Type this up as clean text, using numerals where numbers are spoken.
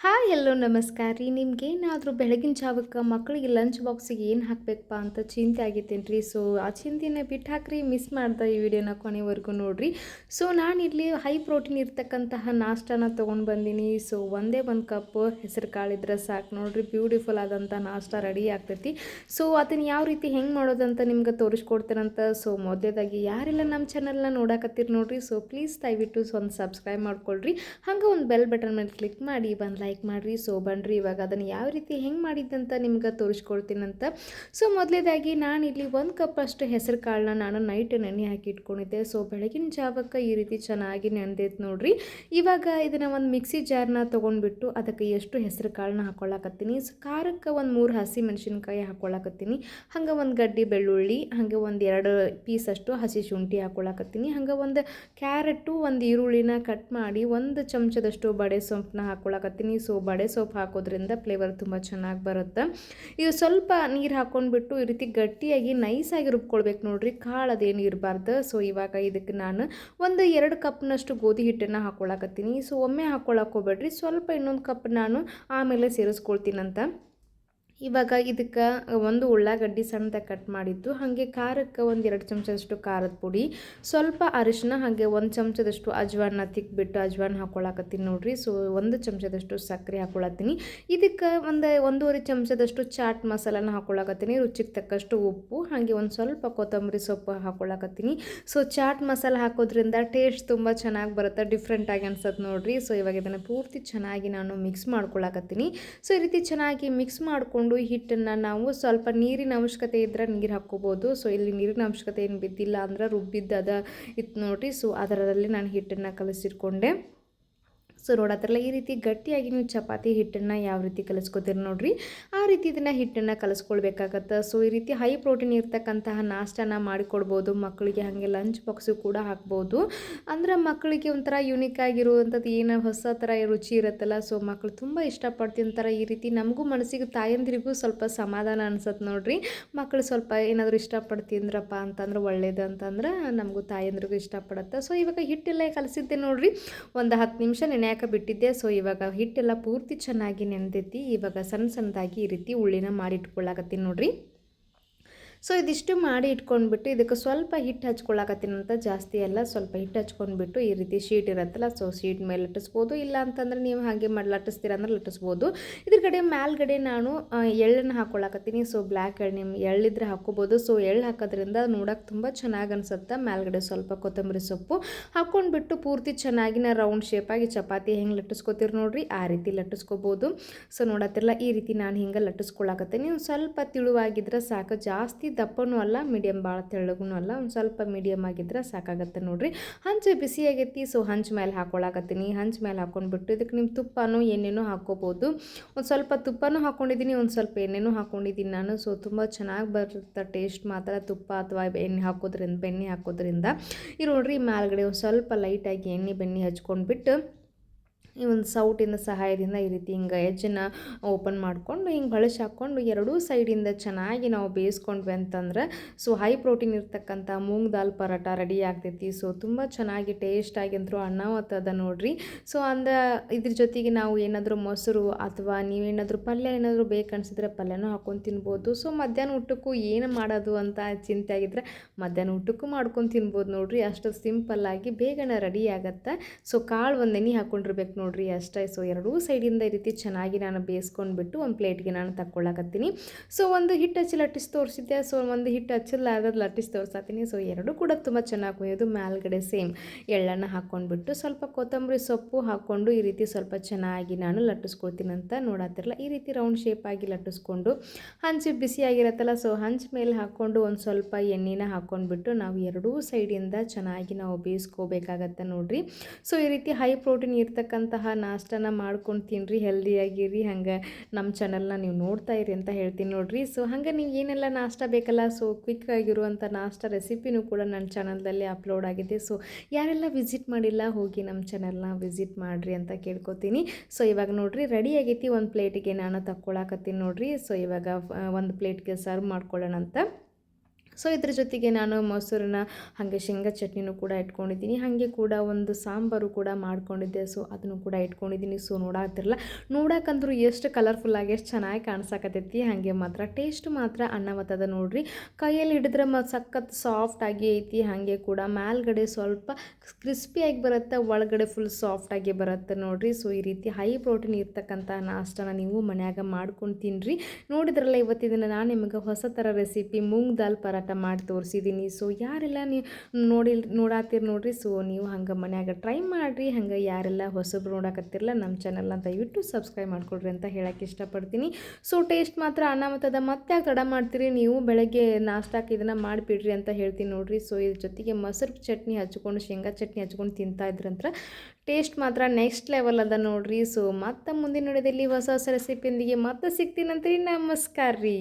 Hi ಎಲ್ಲೋ ನಮಸ್ಕಾರ ರೀ. ನಿಮ್ಗೇನಾದರೂ ಬೆಳಗಿನ ಜಾವಕ್ಕೆ ಮಕ್ಕಳಿಗೆ ಲಂಚ್ ಬಾಕ್ಸಿಗೆ ಏನು ಹಾಕಬೇಕಪ್ಪ ಅಂತ ಚಿಂತೆ ಆಗೈತೇನು ರೀ. ಸೊ ಆ ಚಿಂತೆನ ಬಿಟ್ಟು ಹಾಕ್ರಿ, ಮಿಸ್ ಮಾಡ್ದೆ ಈ ವಿಡಿಯೋನ ಕೊನೆವರೆಗೂ ನೋಡಿರಿ. ಸೊ ನಾನಿಲ್ಲಿ ಹೈ ಪ್ರೋಟೀನ್ ಇರ್ತಕ್ಕಂತಹ ನಾಷ್ಟಾನ ತೊಗೊಂಡು ಬಂದೀನಿ. ಸೊ ಒಂದೇ ಒಂದು ಕಪ್ ಹೆಸರು ಕಾಳಿದ್ರೆ ಸಾಕು ನೋಡಿರಿ, ಬ್ಯೂಟಿಫುಲ್ ಆದಂಥ ನಾಷ್ಟ ರೆಡಿ ಆಗ್ತೈತಿ. ಸೊ ಅದನ್ನು ಯಾವ ರೀತಿ ಹೆಂಗೆ ಮಾಡೋದಂತ ನಿಮ್ಗೆ ತೋರಿಸ್ಕೊಡ್ತೇನಂತ. ಸೊ ಮೊದಲೇದಾಗಿ ಯಾರೆಲ್ಲ ನಮ್ಮ ಚಾನಲ್ನ ನೋಡಕತ್ತೀರಿ ನೋಡಿರಿ, ಸೊ ಪ್ಲೀಸ್ ದಯವಿಟ್ಟು ಒಂದು ಸಬ್ಸ್ಕ್ರೈಬ್ ಮಾಡ್ಕೊಳ್ರಿ. ಹಂಗೆ ಒಂದು ಬೆಲ್ ಬಟನ್ ಮೇಲೆ ಕ್ಲಿಕ್ ಮಾಡಿ ಬಂದು ಲೈಕ್ ಮಾಡಿರಿ. ಸೊ ಬನ್ನಿರಿ ಇವಾಗ ಅದನ್ನು ಯಾವ ರೀತಿ ಹೆಂಗೆ ಮಾಡಿದ್ದಂತ ನಿಮ್ಗೆ ತೋರಿಸ್ಕೊಡ್ತೀನಂತ. ಸೊ ಮೊದಲೇದಾಗಿ ನಾನಿಲ್ಲಿ 1 ಕಪ್ ಅಷ್ಟು ಹೆಸರು ಕಾಳನ್ನ ನಾನು ನೈಟ್ ನೆನೆ ಹಾಕಿ ಇಟ್ಕೊಂಡಿದ್ದೆ. ಸೊ ಬೆಳಗಿನ ಜಾವಕ್ಕೆ ಈ ರೀತಿ ಚೆನ್ನಾಗಿ ನೆನೆದೈತೆ ನೋಡ್ರಿ. ಇವಾಗ ಇದನ್ನು ಒಂದು ಮಿಕ್ಸಿ ಜಾರ್ನ ತೊಗೊಂಡ್ಬಿಟ್ಟು ಅದಕ್ಕೆ ಎಷ್ಟು ಹೆಸರು ಕಾಳನ್ನ ಹಾಕ್ಕೊಳ್ಳಾಕತ್ತೀನಿ. ಸೊ ಖಾರಕ್ಕೆ ಒಂದು 3 ಹಸಿ ಮೆಣಸಿನ್ಕಾಯಿ ಹಾಕ್ಕೊಳ್ಳಾಕತ್ತೀನಿ. ಹಂಗೆ ಒಂದು ಗಡ್ಡೆ ಬೆಳ್ಳುಳ್ಳಿ, ಹಾಗೆ ಒಂದು 2 ಪೀಸ್ ಅಷ್ಟು ಹಸಿ ಶುಂಠಿ ಹಾಕ್ಕೊಳ್ಳಾಕತ್ತೀನಿ. ಹಂಗೆ ಒಂದು ಕ್ಯಾರೆಟು, ಒಂದು ಈರುಳ್ಳಿನ ಕಟ್ ಮಾಡಿ 1 ಚಮಚದಷ್ಟು ಬಡೆ ಸೊಪ್ಪನ್ನ ಹಾಕ್ಕೊಳ್ಳಾಕತ್ತೀನಿ. ಸೊ ಬಡೆ ಸೊಪ್ಪು ಹಾಕೋದ್ರಿಂದ ಫ್ಲೇವರ್ ತುಂಬ ಚೆನ್ನಾಗಿ ಬರುತ್ತೆ. ಇದು ಸ್ವಲ್ಪ ನೀರು ಹಾಕ್ಕೊಂಡ್ಬಿಟ್ಟು ಈ ರೀತಿ ಗಟ್ಟಿಯಾಗಿ ನೈಸಾಗಿ ರುಬ್ಕೊಳ್ಬೇಕು ನೋಡ್ರಿ, ಕಾಳು ಅದೇನು ಇರಬಾರ್ದು. ಸೊ ಇವಾಗ ಇದಕ್ಕೆ ನಾನು ಒಂದು 2 ಕಪ್ನಷ್ಟು ಗೋಧಿ ಹಿಟ್ಟನ್ನು ಹಾಕ್ಕೊಳ್ಳಾಕತ್ತೀನಿ. ಸೊ ಒಮ್ಮೆ ಹಾಕ್ಕೊಳಕ್ಕೆ ಹೋಗ್ಬೇಡ್ರಿ, ಸ್ವಲ್ಪ ಇನ್ನೊಂದು ಕಪ್ ನಾನು ಆಮೇಲೆ ಸೇರಿಸ್ಕೊಳ್ತೀನಂತ. ಇವಾಗ ಇದಕ್ಕೆ ಒಂದು ಉಳ್ಳಾಗಡ್ಡಿ ಸಣ್ಣದಾಗಿ ಕಟ್ ಮಾಡಿದ್ದು, ಹಾಗೆ ಖಾರಕ್ಕೆ ಒಂದು 2 ಚಮಚದಷ್ಟು ಖಾರದ ಪುಡಿ, ಸ್ವಲ್ಪ ಅರಿಶಿನ, ಹಾಗೆ 1 ಚಮಚದಷ್ಟು ಅಜ್ವಾನ ತಿಕ್ಬಿಟ್ಟು ಅಜ್ವಾನ ಹಾಕ್ಕೊಳಕತ್ತೀನಿ ನೋಡ್ರಿ. ಸೊ 1 ಚಮಚದಷ್ಟು ಸಕ್ಕರೆ ಹಾಕ್ಕೊಳತ್ತೀನಿ. ಇದಕ್ಕೆ ಒಂದು 1.5 ಚಮಚದಷ್ಟು ಚಾಟ್ ಮಸಾಲಾನ ಹಾಕ್ಕೊಳಕತ್ತೀನಿ. ರುಚಿಗೆ ತಕ್ಕಷ್ಟು ಉಪ್ಪು, ಹಾಗೆ ಒಂದು ಸ್ವಲ್ಪ ಕೊತ್ತಂಬರಿ ಸೊಪ್ಪು ಹಾಕ್ಕೊಳಕತ್ತೀನಿ. ಸೊ ಚಾಟ್ ಮಸಾಲ ಹಾಕೋದ್ರಿಂದ ಟೇಸ್ಟ್ ತುಂಬ ಚೆನ್ನಾಗಿ ಬರುತ್ತೆ, ಡಿಫ್ರೆಂಟಾಗಿ ಅನ್ಸತ್ತೆ ನೋಡ್ರಿ. ಸೊ ಇವಾಗ ಇದನ್ನು ಪೂರ್ತಿ ಚೆನ್ನಾಗಿ ನಾನು ಮಿಕ್ಸ್ ಮಾಡ್ಕೊಳಕತ್ತೀನಿ. ಸೊ ಈ ರೀತಿ ಚೆನ್ನಾಗಿ ಮಿಕ್ಸ್ ಮಾಡ್ಕೊಂಡು ಹಿಟ್ಟನ್ನು ನಾವು ಸ್ವಲ್ಪ ನೀರಿನ ಅವಶ್ಯಕತೆ ಇದ್ದರೆ ನೀರು ಹಾಕ್ಕೋಬೋದು. ಸೊ ಇಲ್ಲಿ ನೀರಿನ ಅವಶ್ಯಕತೆ ಏನು ಬಿದ್ದಿಲ್ಲ ಅಂದ್ರೆ ರುಬ್ಬಿದ್ದದ ಇತ್ತು ನೋಡಿರಿ. ಸೊ ಅದರಲ್ಲಿ ನಾನು ಹಿಟ್ಟನ್ನು ಕಲಸಿಟ್ಕೊಂಡೆ. ಸೊ ನೋಡತ್ತರಲ್ಲ ಈ ರೀತಿ ಗಟ್ಟಿಯಾಗಿ ನೀವು ಚಪಾತಿ ಹಿಟ್ಟನ್ನು ಯಾವ ರೀತಿ ಕಲಿಸ್ಕೊತೀರಿ ನೋಡಿರಿ, ಆ ರೀತಿ ಇದನ್ನು ಹಿಟ್ಟನ್ನು ಕಲಿಸ್ಕೊಳ್ಬೇಕಾಗತ್ತೆ. ಸೊ ಈ ರೀತಿ ಹೈ ಪ್ರೋಟೀನ್ ಇರ್ತಕ್ಕಂತಹ ನಾಷ್ಟನ ಮಾಡಿಕೊಡ್ಬೋದು ಮಕ್ಕಳಿಗೆ, ಹಾಗೆ ಲಂಚ್ ಬಾಕ್ಸು ಕೂಡ ಹಾಕ್ಬೋದು. ಅಂದ್ರೆ ಮಕ್ಕಳಿಗೆ ಒಂಥರ ಯೂನಿಕ್ ಆಗಿರುವಂಥದ್ದು ಏನೋ ಹೊಸ ಥರ ರುಚಿ ಇರುತ್ತಲ್ಲ. ಸೊ ಮಕ್ಕಳು ತುಂಬ ಇಷ್ಟಪಟ್ಟು ತಿಂತಾರೆ. ಈ ರೀತಿ ನಮಗೂ ಮನಸ್ಸಿಗೆ ತಾಯಂದಿರಿಗೂ ಸ್ವಲ್ಪ ಸಮಾಧಾನ ಅನ್ಸತ್ತೆ ನೋಡಿರಿ. ಮಕ್ಕಳು ಸ್ವಲ್ಪ ಏನಾದರೂ ಇಷ್ಟಪಟ್ಟು ತಿಂದ್ರಪ್ಪ ಅಂತಂದ್ರೆ ಒಳ್ಳೇದು ಅಂತಂದ್ರೆ ನಮಗೂ ತಾಯಂದ್ರಿಗೂ ಇಷ್ಟಪಡುತ್ತೆ. ಸೊ ಇವಾಗ ಹಿಟ್ಟೆಲ್ಲ ಕಲಿಸಿದ್ದೆ ನೋಡಿರಿ, ಒಂದು 10 ನಿಮಿಷ ನೆನೆಯಾಕ ಬಿಟ್ಟಿದ್ದೆ. ಸೊ ಇವಾಗ ಹಿಟ್ಟೆಲ್ಲ ಪೂರ್ತಿ ಚೆನ್ನಾಗಿ ನೆನೆದೈತಿ. ಇವಾಗ ಸಣ್ಣ ಸಣ್ಣದಾಗಿ ಈ ರೀತಿ ಉಳ್ಳಿನ ಮಾಡಿ ಇಟ್ಕೊಳ್ಳಾಕತ್ತೀನಿ ನೋಡ್ರಿ. ಸೊ ಇದಿಷ್ಟು ಮಾಡಿ ಇಟ್ಕೊಂಡ್ಬಿಟ್ಟು ಇದಕ್ಕೆ ಸ್ವಲ್ಪ ಹಿಟ್ಟು ಹಚ್ಕೊಳಕತ್ತೀನಂತ, ಜಾಸ್ತಿ ಎಲ್ಲ ಸ್ವಲ್ಪ ಹಿಟ್ಟು ಹಚ್ಕೊಂಡ್ಬಿಟ್ಟು ಈ ರೀತಿ ಶೀಟ್ ಇರುತ್ತಲ್ಲ, ಸೊ ಶೀಟ್ ಮೇಲೆ ಲಟ್ಟಿಸ್ಬೋದು. ಇಲ್ಲ ಅಂತಂದ್ರೆ ನೀವು ಹಾಗೆ ಮಾಡಿ ಲಟ್ಟಿಸ್ತೀರ ಅಂದ್ರೆ ಲಟ್ಟಿಸ್ಬೋದು. ಇದ್ರ ಕಡೆ ಮೇಲ್ಗಡೆ ನಾನು ಎಳ್ಳನ್ನು ಹಾಕ್ಕೊಳಕತ್ತೀನಿ. ಸೊ ಬ್ಲ್ಯಾಕ್ ಎಳ್ಳು, ನಿಮ್ಮ ಎಳ್ಳಿದ್ರೆ ಹಾಕ್ಕೋಬೋದು. ಸೊ ಎಳ್ಳು ಹಾಕೋದ್ರಿಂದ ನೋಡೋಕೆ ತುಂಬ ಚೆನ್ನಾಗಿ ಅನ್ಸುತ್ತೆ. ಮೇಲ್ಗಡೆ ಸ್ವಲ್ಪ ಕೊತ್ತಂಬರಿ ಸೊಪ್ಪು ಹಾಕ್ಕೊಂಡ್ಬಿಟ್ಟು ಪೂರ್ತಿ ಚೆನ್ನಾಗಿ ನಾ ರೌಂಡ್ ಶೇಪಾಗಿ ಚಪಾತಿ ಹೆಂಗೆ ಲಟ್ಟಿಸ್ಕೊತೀರಿ ನೋಡ್ರಿ, ಆ ರೀತಿ ಲಟ್ಟಿಸ್ಕೋಬೋದು. ಸೊ ನೋಡತ್ತಿರಲ್ಲ ಈ ರೀತಿ ನಾನು ಹಿಂಗೆ ಲಟ್ಟಿಸ್ಕೊಳಕತ್ತೀನಿ. ಸ್ವಲ್ಪ ತಿಳುವಾಗಿದ್ರೆ ಸಾಕು, ಜಾಸ್ತಿ ದಪ್ಪನೂ ಅಲ್ಲ, ಮೀಡಿಯಮ್ ಭಾಳ ತೆಳ್ಳಗೂ ಅಲ್ಲ, ಒಂದು ಸ್ವಲ್ಪ ಮೀಡಿಯಮ್ ಆಗಿದ್ರೆ ಸಾಕಾಗತ್ತೆ ನೋಡ್ರಿ. ಹಂಚು ಬಿಸಿ ಆಗೈತಿ. ಸೊ ಹಂಚು ಮೇಲೆ ಹಾಕ್ಕೊಳಕತ್ತೀನಿ. ಹಂಚು ಮೇಲೆ ಹಾಕ್ಕೊಂಡ್ಬಿಟ್ಟು ಇದಕ್ಕೆ ನಿಮ್ಮ ತುಪ್ಪನೂ ಎಣ್ಣೆನೂ ಹಾಕ್ಕೋಬೋದು. ಒಂದು ಸ್ವಲ್ಪ ತುಪ್ಪನೂ ಹಾಕ್ಕೊಂಡಿದ್ದೀನಿ, ಒಂದು ಸ್ವಲ್ಪ ಎಣ್ಣೆನೂ ಹಾಕ್ಕೊಂಡಿದ್ದೀನಿ ನಾನು. ಸೊ ತುಂಬ ಚೆನ್ನಾಗಿ ಬರುತ್ತೆ ಟೇಸ್ಟ್ ಮಾತ್ರ ತುಪ್ಪ ಅಥವಾ ಎಣ್ಣೆ ಹಾಕೋದ್ರಿಂದ. ಈ ನೋಡ್ರಿ ಮೇಲ್ಗಡೆ ಒಂದು ಸ್ವಲ್ಪ ಲೈಟಾಗಿ ಎಣ್ಣೆ ಬೆಣ್ಣೆ ಹಚ್ಕೊಂಡ್ಬಿಟ್ಟು ಈ ಒಂದು ಸೌಟಿನ ಸಹಾಯದಿಂದ ಈ ರೀತಿ ಹಿಂಗೆ ಎಜ್ಜನ್ನು ಓಪನ್ ಮಾಡಿಕೊಂಡು ಹಿಂಗೆ ಬಳಸಿ ಹಾಕ್ಕೊಂಡು ಎರಡೂ ಸೈಡಿಂದ ಚೆನ್ನಾಗಿ ನಾವು ಬೇಯಿಸ್ಕೊಂಡ್ವಿ ಅಂತಂದ್ರೆ ಸೊ ಹೈ ಪ್ರೋಟೀನ್ ಇರ್ತಕ್ಕಂಥ ಮೂಂಗ್ ದಾಲ್ ಪರೋಟ ರೆಡಿ ಆಗ್ತೈತಿ. ಸೊ ತುಂಬ ಚೆನ್ನಾಗಿ ಟೇಸ್ಟಾಗಿ ಅಂತರೂ ಅನ್ನವತ್ತದ ನೋಡ್ರಿ. ಸೊ ಇದ್ರ ಜೊತೆಗೆ ನಾವು ಏನಾದರೂ ಮೊಸರು ಅಥವಾ ನೀವೇನಾದರೂ ಪಲ್ಯ ಏನಾದರೂ ಬೇಕನ್ಸಿದ್ರೆ ಪಲ್ಯನೂ ಹಾಕ್ಕೊಂಡು ತಿನ್ಬೋದು. ಸೊ ಮಧ್ಯಾಹ್ನ ಊಟಕ್ಕೂ ಏನು ಮಾಡೋದು ಅಂತ ಚಿಂತೆ ಆಗಿದ್ರೆ ಮಧ್ಯಾಹ್ನ ಊಟಕ್ಕೂ ಮಾಡ್ಕೊಂಡು ತಿನ್ಬೋದು ನೋಡ್ರಿ. ಅಷ್ಟು ಸಿಂಪಲ್ಲಾಗಿ ಬೇಗನೆ ರೆಡಿ ಆಗುತ್ತೆ. ಸೊ ಕಾಳು ಒಂದು ನೆನೆ ಹಾಕ್ಕೊಂಡಿರ್ಬೇಕು ನೋಡ್ರಿ, ಅಷ್ಟೇ. ಸೊ ಎರಡೂ ಸೈಡಿಂದ ಈ ರೀತಿ ಚೆನ್ನಾಗಿ ನಾನು ಬೇಯಿಸ್ಕೊಂಡ್ಬಿಟ್ಟು ಒಂದು ಪ್ಲೇಟ್ಗೆ ನಾನು ತಕ್ಕೊಳ್ಳಾಕತ್ತೀನಿ. ಸೊ ಒಂದು ಹಿಟ್ಟು ಹಚ್ಚಿ ಲಟ್ಟಿಸಿ ತೋರಿಸಿದ್ದೆ. ಸೊ ಒಂದು ಹಿಟ್ಟು ಹಚ್ಚಲಾರ್ದು ಲಟ್ಟಿಸಿ ತೋರಿಸ್ತೀನಿ. ಸೊ ಎರಡೂ ಕೂಡ ತುಂಬ ಚೆನ್ನಾಗಿ ಕುಯ್ಯೋದು. ಮೇಲ್ಗಡೆ ಸೇಮ್ ಎಳ್ಳನ್ನು ಹಾಕ್ಕೊಂಡ್ಬಿಟ್ಟು ಸ್ವಲ್ಪ ಕೊತ್ತಂಬರಿ ಸೊಪ್ಪು ಹಾಕ್ಕೊಂಡು ಈ ರೀತಿ ಸ್ವಲ್ಪ ಚೆನ್ನಾಗಿ ನಾನು ಲಟ್ಟಿಸ್ಕೊಳ್ತೀನಿ ಅಂತ ನೋಡತ್ತಿರಲ್ಲ. ಈ ರೀತಿ ರೌಂಡ್ ಶೇಪ್ ಆಗಿ ಲಟ್ಟಿಸ್ಕೊಂಡು ಹಂಚು ಬಿಸಿಯಾಗಿರತ್ತಲ್ಲ, ಸೊ ಹಂಚು ಮೇಲೆ ಹಾಕ್ಕೊಂಡು ಒಂದು ಸ್ವಲ್ಪ ಎಣ್ಣೆನ ಹಾಕ್ಕೊಂಡ್ಬಿಟ್ಟು ನಾವು ಎರಡೂ ಸೈಡಿಂದ ಚೆನ್ನಾಗಿ ನಾವು ಬೇಯಿಸ್ಕೋಬೇಕಾಗತ್ತೆ ನೋಡ್ರಿ. ಸೊ ಈ ರೀತಿ ಹೈ ಪ್ರೋಟೀನ್ ಇರ್ತಕ್ಕಂಥ ನಾಷ್ಟನ ಮಾಡ್ಕೊಂಡು ತಿನ್ನಿರಿ, ಹೆಲ್ದಿಯಾಗಿರಿ. ಹಂಗೆ ನಮ್ಮ ಚಾನಲ್ನ ನೀವು ನೋಡ್ತಾ ಇರಿ ಅಂತ ಹೇಳ್ತೀನಿ ನೋಡ್ರಿ. ಸೊ ಹಂಗೆ ನೀವು ಏನೆಲ್ಲ ನಾಷ್ಟ ಬೇಕಲ್ಲ, ಸೊ ಕ್ವಿಕ್ ಆಗಿರುವಂಥ ನಾಷ್ಟ ರೆಸಿಪಿನೂ ಕೂಡ ನನ್ನ ಚಾನಲ್ದಲ್ಲಿ ಅಪ್ಲೋಡ್ ಆಗಿದೆ. ಸೊ ಯಾರೆಲ್ಲ ವಿಸಿಟ್ ಮಾಡಿಲ್ಲ ಹೋಗಿ ನಮ್ಮ ಚಾನಲ್ನ ವಿಸಿಟ್ ಮಾಡಿರಿ ಅಂತ ಕೇಳ್ಕೊತೀನಿ. ಸೊ ಇವಾಗ ನೋಡ್ರಿ ರೆಡಿ ಆಗೈತಿ. ಒಂದು ಪ್ಲೇಟಿಗೆ ನಾನು ತಕ್ಕೊಳಕತ್ತೀನಿ ನೋಡ್ರಿ. ಸೊ ಇವಾಗ ಒಂದು ಪ್ಲೇಟ್ಗೆ ಸರ್ವ್ ಮಾಡ್ಕೊಳ್ಳೋಣ ಅಂತ. ಸೊ ಇದ್ರ ಜೊತೆಗೆ ನಾನು ಮೊಸರನ್ನ ಹಾಗೆ ಶೇಂಗಾ ಚಟ್ನಿನೂ ಕೂಡ ಇಟ್ಕೊಂಡಿದ್ದೀನಿ. ಹಾಗೆ ಕೂಡ ಒಂದು ಸಾಂಬಾರು ಕೂಡ ಮಾಡ್ಕೊಂಡಿದ್ದೆ. ಸೊ ಅದನ್ನು ಕೂಡ ಇಟ್ಕೊಂಡಿದ್ದೀನಿ. ಸೊ ನೋಡಕ್ಕಂದ್ರೂ ಎಷ್ಟು ಕಲರ್ಫುಲ್ಲಾಗಿ ಎಷ್ಟು ಚೆನ್ನಾಗಿ ಕಾಣಿಸಕತ್ತೈತಿ. ಹಾಗೆ ಮಾತ್ರ ಟೇಸ್ಟ್ ಮಾತ್ರ ಅನ್ನವತ್ತದ ನೋಡ್ರಿ. ಕೈಯಲ್ಲಿ ಹಿಡಿದ್ರೆ ಸಖತ್ ಸಾಫ್ಟಾಗಿ ಐತಿ. ಹಾಗೆ ಕೂಡ ಮೇಲ್ಗಡೆ ಸ್ವಲ್ಪ ಕ್ರಿಸ್ಪಿಯಾಗಿ ಬರುತ್ತೆ, ಒಳಗಡೆ ಫುಲ್ ಸಾಫ್ಟಾಗಿ ಬರುತ್ತೆ ನೋಡ್ರಿ. ಸೊ ಈ ರೀತಿ ಹೈ ಪ್ರೋಟೀನ್ ಇರ್ತಕ್ಕಂಥ ನಾಷ್ಟನ ನೀವು ಮನ್ಯಾಗ ಮಾಡ್ಕೊಂಡು ತಿನ್ನಿರಿ. ನೋಡಿದ್ರಲ್ಲ ಇವತ್ತಿನ ನಾನು ನಿಮಗೆ ಹೊಸ ಥರ ರೆಸಿಪಿ ಮೂಂಗ್ ದಾಲ್ ಪರಾಟ ಮಾಡಿ ತೋರಿಸಿದ್ದೀನಿ. ಸೊ ಯಾರೆಲ್ಲ ನೀವು ನೋಡಾತೀರಿ ನೋಡ್ರಿ. ಸೊ ನೀವು ಹಂಗೆ ಮನ್ಯಾಗ ಟ್ರೈ ಮಾಡಿರಿ. ಹಂಗೆ ಯಾರೆಲ್ಲ ಹೊಸಬ್ರು ನೋಡಕತ್ತಿರಲ್ಲ ನಮ್ಮ ಚಾನಲ್ನ ದಯವಿಟ್ಟು ಸಬ್ಸ್ಕ್ರೈಬ್ ಮಾಡ್ಕೊಳ್ರಿ ಅಂತ ಹೇಳಕ್ಕೆ ಇಷ್ಟಪಡ್ತೀನಿ. ಸೊ ಟೇಸ್ಟ್ ಮಾತ್ರ ಅನ್ನಮತ್ತದ. ಮತ್ತೆ ಯಾಕೆ ತಡ ಮಾಡ್ತೀರಿ, ನೀವು ಬೆಳಗ್ಗೆ ನಾಷ್ಟಕ್ಕೆ ಇದನ್ನು ಮಾಡಿಬಿಡ್ರಿ ಅಂತ ಹೇಳ್ತೀನಿ ನೋಡ್ರಿ. ಸೊ ಇದ್ರ ಜೊತೆಗೆ ಮೊಸರು ಚಟ್ನಿ ಹಚ್ಕೊಂಡು ಶೇಂಗಾ ಚಟ್ನಿ ಹಚ್ಕೊಂಡು ತಿಂತಾ ಇದ್ರಂತ್ರ ಟೇಸ್ಟ್ ಮಾತ್ರ ನೆಕ್ಸ್ಟ್ ಲೆವೆಲ್ ಅದ ನೋಡ್ರಿ. ಸೊ ಮತ್ತೆ ಮುಂದಿನ ನೋಡಿದಲ್ಲಿ ಹೊಸ ಹೊಸ ರೆಸಿಪಿಯೊಂದಿಗೆ ಮತ್ತೆ ಸಿಗ್ತೀನಂತ್ರಿ. ನಮಸ್ಕಾರ ರೀ.